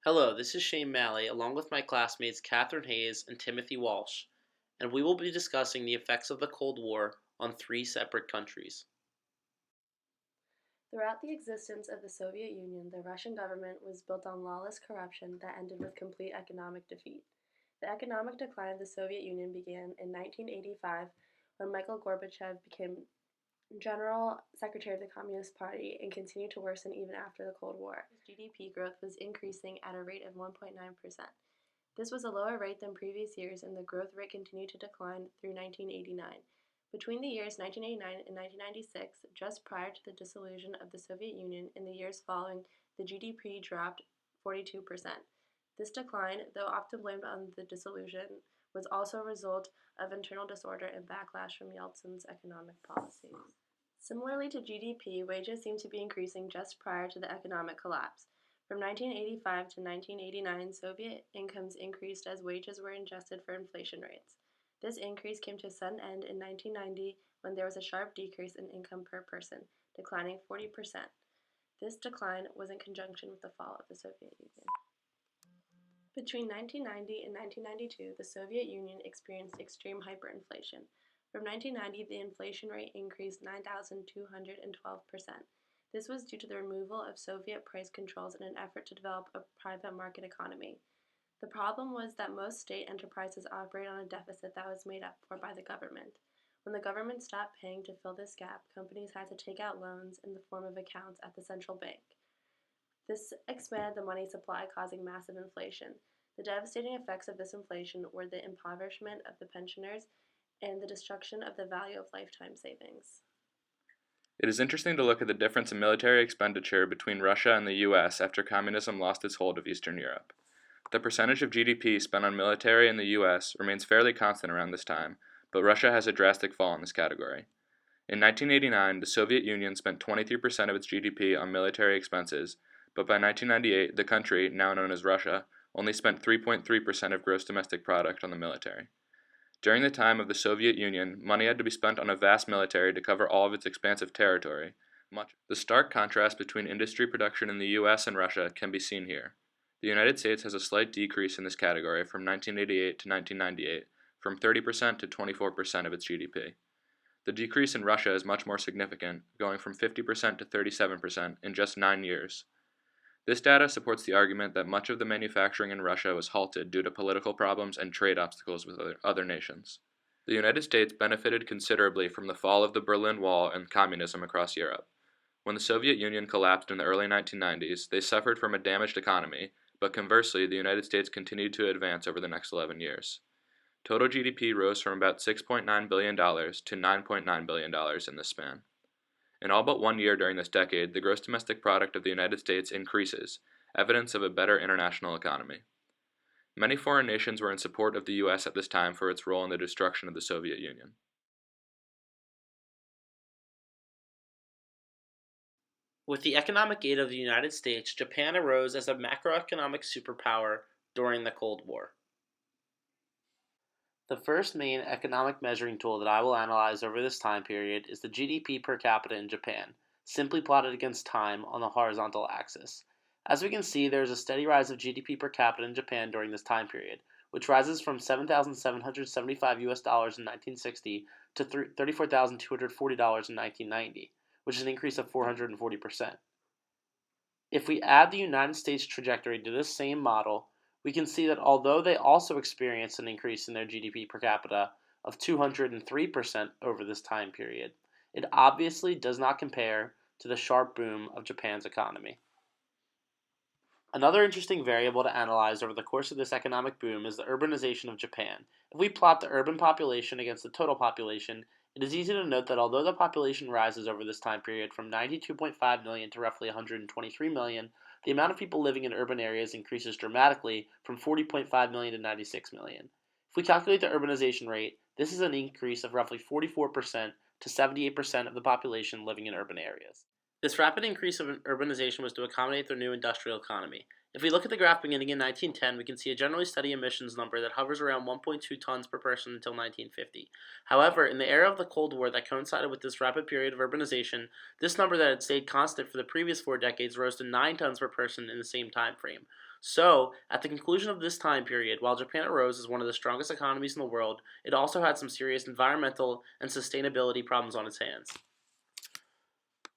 Hello, this is Shane Malley, along with my classmates Catherine Hayes and Timothy Walsh, and we will be discussing the effects of the Cold War on three separate countries. Throughout the existence of the Soviet Union, the Russian government was built on lawless corruption that ended with complete economic defeat. The economic decline of the Soviet Union began in 1985 when Michael Gorbachev became General Secretary of the Communist Party and continued to worsen even after the Cold War. GDP growth was increasing at a rate of 1.9%. This was a lower rate than previous years, and the growth rate continued to decline through 1989. Between the years 1989 and 1996, just prior to the dissolution of the Soviet Union, in the years following, the GDP dropped 42%. This decline, though often blamed on the dissolution, was also a result of internal disorder and backlash from Yeltsin's economic policies. Similarly to GDP, wages seem to be increasing just prior to the economic collapse. From 1985 to 1989, Soviet incomes increased as wages were adjusted for inflation rates. This increase came to a sudden end in 1990 when there was a sharp decrease in income per person, declining 40%. This decline was in conjunction with the fall of the Soviet Union. Between 1990 and 1992, the Soviet Union experienced extreme hyperinflation. From 1990, the inflation rate increased 9,212%. This was due to the removal of Soviet price controls in an effort to develop a private market economy. The problem was that most state enterprises operated on a deficit that was made up for by the government. When the government stopped paying to fill this gap, companies had to take out loans in the form of accounts at the central bank. This expanded the money supply, causing massive inflation. The devastating effects of this inflation were the impoverishment of the pensioners and the destruction of the value of lifetime savings. It is interesting to look at the difference in military expenditure between Russia and the US after communism lost its hold of Eastern Europe. The percentage of GDP spent on military in the US remains fairly constant around this time, but Russia has a drastic fall in this category. In 1989, the Soviet Union spent 23% of its GDP on military expenses, but by 1998, the country, now known as Russia, only spent 3.3% of gross domestic product on the military. During the time of the Soviet Union, money had to be spent on a vast military to cover all of its expansive territory. The stark contrast between industry production in the US and Russia can be seen here. The United States has a slight decrease in this category from 1988 to 1998, from 30% to 24% of its GDP. The decrease in Russia is much more significant, going from 50% to 37% in just 9 years. This data supports the argument that much of the manufacturing in Russia was halted due to political problems and trade obstacles with other nations. The United States benefited considerably from the fall of the Berlin Wall and communism across Europe. When the Soviet Union collapsed in the early 1990s, they suffered from a damaged economy, but conversely, the United States continued to advance over the next 11 years. Total GDP rose from about $6.9 billion to $9.9 billion in this span. In all but 1 year during this decade, the gross domestic product of the United States increases, evidence of a better international economy. Many foreign nations were in support of the U.S. at this time for its role in the destruction of the Soviet Union. With the economic aid of the United States, Japan arose as a macroeconomic superpower during the Cold War. The first main economic measuring tool that I will analyze over this time period is the GDP per capita in Japan, simply plotted against time on the horizontal axis. As we can see, there is a steady rise of GDP per capita in Japan during this time period, which rises from $7,775 US dollars in 1960 to $34,240 in 1990, which is an increase of 440%. If we add the United States trajectory to this same model, we can see that although they also experienced an increase in their GDP per capita of 203% over this time period, it obviously does not compare to the sharp boom of Japan's economy. Another interesting variable to analyze over the course of this economic boom is the urbanization of Japan. If we plot the urban population against the total population, it is easy to note that although the population rises over this time period from 92.5 million to roughly 123 million, the amount of people living in urban areas increases dramatically from 40.5 million to 96 million. If we calculate the urbanization rate, this is an increase of roughly 44% to 78% of the population living in urban areas. This rapid increase of urbanization was to accommodate their new industrial economy. If we look at the graph beginning in 1910, we can see a generally steady emissions number that hovers around 1.2 tons per person until 1950. However, in the era of the Cold War that coincided with this rapid period of urbanization, this number that had stayed constant for the previous 4 decades rose to 9 tons per person in the same time frame. So, at the conclusion of this time period, while Japan arose as one of the strongest economies in the world, it also had some serious environmental and sustainability problems on its hands.